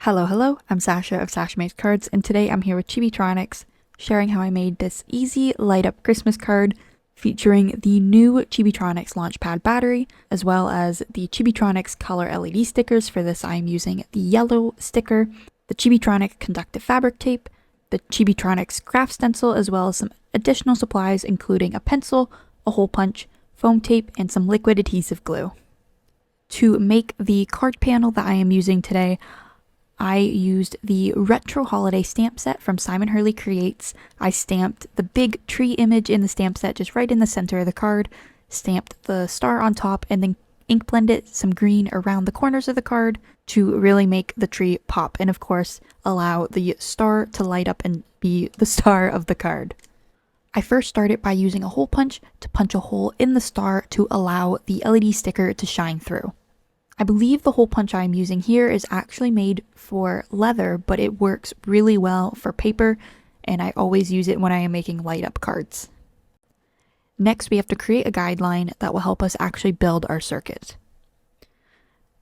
Hello, I'm Sasha of Sasha Makes Cards, and today I'm here with Chibitronics, sharing how I made this easy light-up Christmas card featuring the new Chibitronics Launchpad Battery, as well as the Chibitronics color LED stickers. For this, I am using the yellow sticker, the Chibitronic Conductive Fabric Tape, the Chibitronics Craft Stencil, as well as some additional supplies including a pencil, a hole punch, foam tape, and some liquid adhesive glue. To make the card panel that I am using today, I used the Retro Holiday stamp set from Simon Hurley Creates. I stamped the big tree image in the stamp set just right in the center of the card, stamped the star on top, and then ink blended some green around the corners of the card to really make the tree pop, and of course allow the star to light up and be the star of the card. I first started by using a hole punch to punch a hole in the star to allow the LED sticker to shine through. I believe the hole punch I'm using here is actually made for leather, but it works really well for paper, and I always use it when I am making light up cards. Next, we have to create a guideline that will help us actually build our circuit.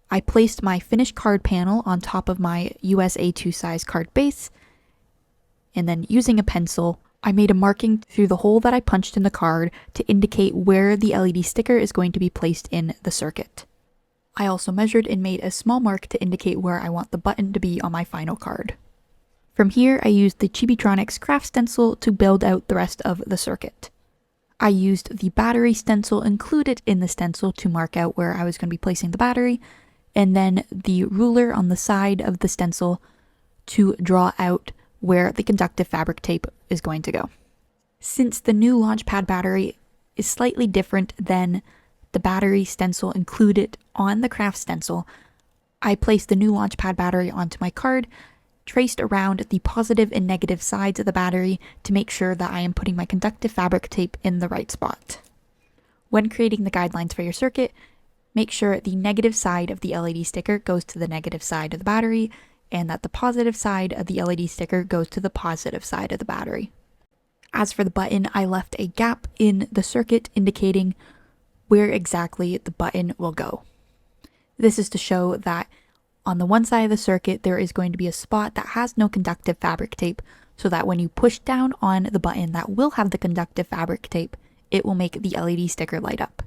I placed my finished card panel on top of my US A2 size card base, and then using a pencil, I made a marking through the hole that I punched in the card to indicate where the LED sticker is going to be placed in the circuit. I also measured and made a small mark to indicate where I want the button to be on my final card. From here, I used the Chibitronics craft stencil to build out the rest of the circuit. I used the battery stencil included in the stencil to mark out where I was going to be placing the battery, and then the ruler on the side of the stencil to draw out where the conductive fabric tape is going to go. Since the new Launchpad battery is slightly different than the battery stencil included on the craft stencil, I placed the new Launchpad battery onto my card, traced around the positive and negative sides of the battery to make sure that I am putting my conductive fabric tape in the right spot. When creating the guidelines for your circuit, make sure the negative side of the LED sticker goes to the negative side of the battery, and that the positive side of the LED sticker goes to the positive side of the battery. As for the button, I left a gap in the circuit indicating where exactly the button will go. This is to show that on the one side of the circuit there is going to be a spot that has no conductive fabric tape, so that when you push down on the button that will have the conductive fabric tape, it will make the LED sticker light up.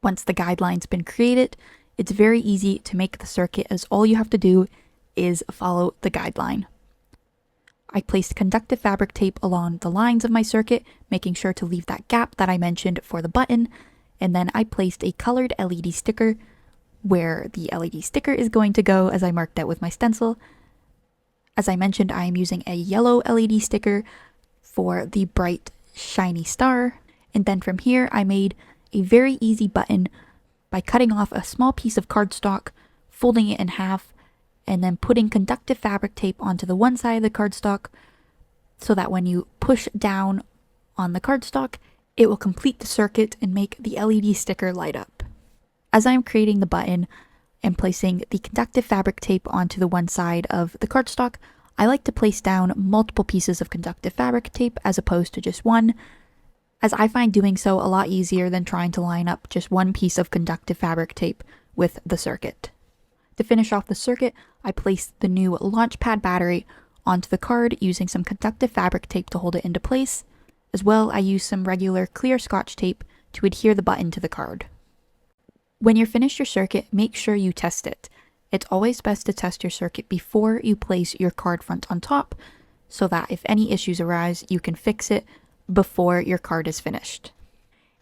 Once the guideline's been created, it's very easy to make the circuit, as all you have to do is follow the guideline. I placed conductive fabric tape along the lines of my circuit, making sure to leave that gap that I mentioned for the button, and then I placed a colored LED sticker where the LED sticker is going to go, as I marked out with my stencil. As I mentioned, I am using a yellow LED sticker for the bright, shiny star, and then from here I made a very easy button by cutting off a small piece of cardstock, folding it in half, and then putting conductive fabric tape onto the one side of the cardstock so that when you push down on the cardstock, it will complete the circuit and make the LED sticker light up. As I am creating the button and placing the conductive fabric tape onto the one side of the cardstock, I like to place down multiple pieces of conductive fabric tape as opposed to just one, as I find doing so a lot easier than trying to line up just one piece of conductive fabric tape with the circuit. To finish off the circuit, I placed the new Launchpad battery onto the card using some conductive fabric tape to hold it into place. As well, I used some regular clear Scotch tape to adhere the button to the card. When you're finished your circuit, make sure you test it. It's always best to test your circuit before you place your card front on top, so that if any issues arise, you can fix it before your card is finished.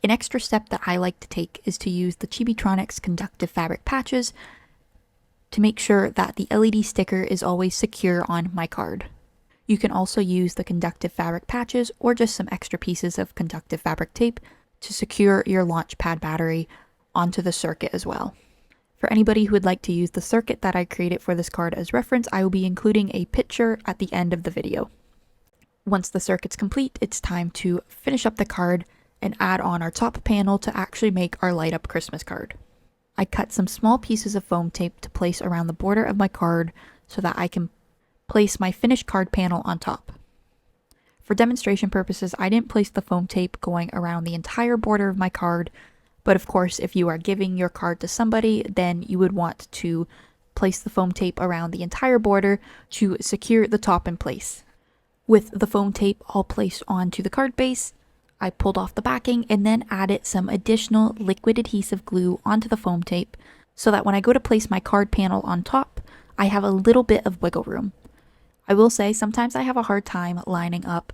An extra step that I like to take is to use the Chibitronics conductive fabric patches to make sure that the LED sticker is always secure on my card. You can also use the conductive fabric patches or just some extra pieces of conductive fabric tape to secure your Launchpad battery onto the circuit as well. For anybody who would like to use the circuit that I created for this card as reference, I will be including a picture at the end of the video. Once the circuit's complete, it's time to finish up the card and add on our top panel to actually make our light up Christmas card. I cut some small pieces of foam tape to place around the border of my card so that I can place my finished card panel on top. For demonstration purposes, I didn't place the foam tape going around the entire border of my card, but of course if you are giving your card to somebody, then you would want to place the foam tape around the entire border to secure the top in place. With the foam tape all placed onto the card base, I pulled off the backing and then added some additional liquid adhesive glue onto the foam tape so that when I go to place my card panel on top, I have a little bit of wiggle room. I will say sometimes I have a hard time lining up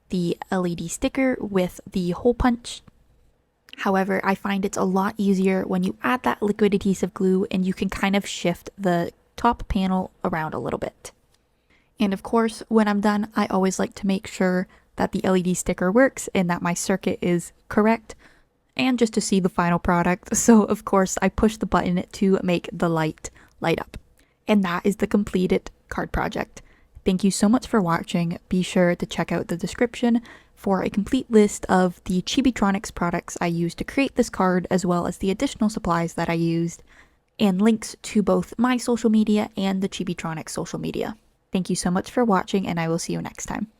the LED sticker with the hole punch. However, I find it's a lot easier when you add that liquid adhesive glue and you can kind of shift the top panel around a little bit. And of course, when I'm done, I always like to make sure that the LED sticker works and that my circuit is correct, and just to see the final product. So of course, I push the button to make the light light up. And that is the completed card project. Thank you so much for watching. Be sure to check out the description for a complete list of the Chibitronics products I used to create this card, as well as the additional supplies that I used, and links to both my social media and the Chibitronics social media. Thank you so much for watching, and I will see you next time.